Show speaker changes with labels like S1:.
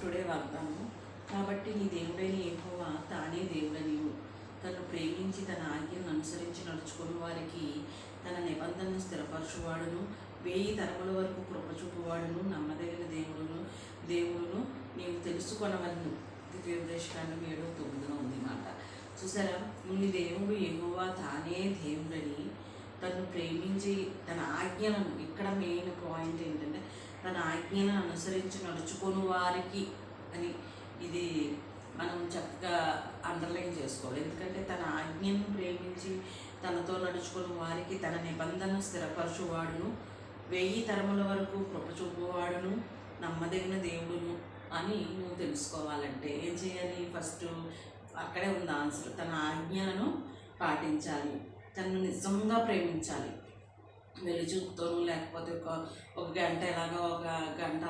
S1: Today వాగ్దానము. కాబట్టి నీ దేవుడైన యెహోవా తానే దేవుడనియు, తను ప్రేమించి తన ఆజ్ఞను అనుసరించి నడుచుకుని వారికి తన నిబంధనను స్థిరపరచువాడును, 1000 తరముల వరకు కృప చూపువాడును, నమ్మదగిన దేవుడును నీవు తెలుసుకొనవలను. ద్వితీయోపదేశకాండం 7:9 ఉంది మాట. చూసారా, నీ దేవుడు యెహోవా తానే దేవుడని, తను ప్రేమించి తన ఆజ్ఞలను, ఇక్కడ మెయిన్ పాయింట్ ఏంటంటే తన ఆజ్ఞను అనుసరించి నడుచుకొని వారికి అని, ఇది మనం చక్కగా అండర్లైన్ చేసుకోవాలి. ఎందుకంటే తన ఆజ్ఞను ప్రేమించి తనతో నడుచుకుని వారికి తన నిబంధన స్థిరపరచువాడును, 1000 తరముల వరకు కృప చూపువాడును, నమ్మదగిన దేవుడును అని నువ్వు తెలుసుకోవాలంటే ఏం చేయాలి? ఫస్ట్ అక్కడే ఉంది ఆన్సర్. తన ఆజ్ఞలను పాటించాలి, తనను నిజంగా ప్రేమించాలి. వెలుచూపుతోనూ లేకపోతే ఒక గంట ఎలాగో ఒక గంట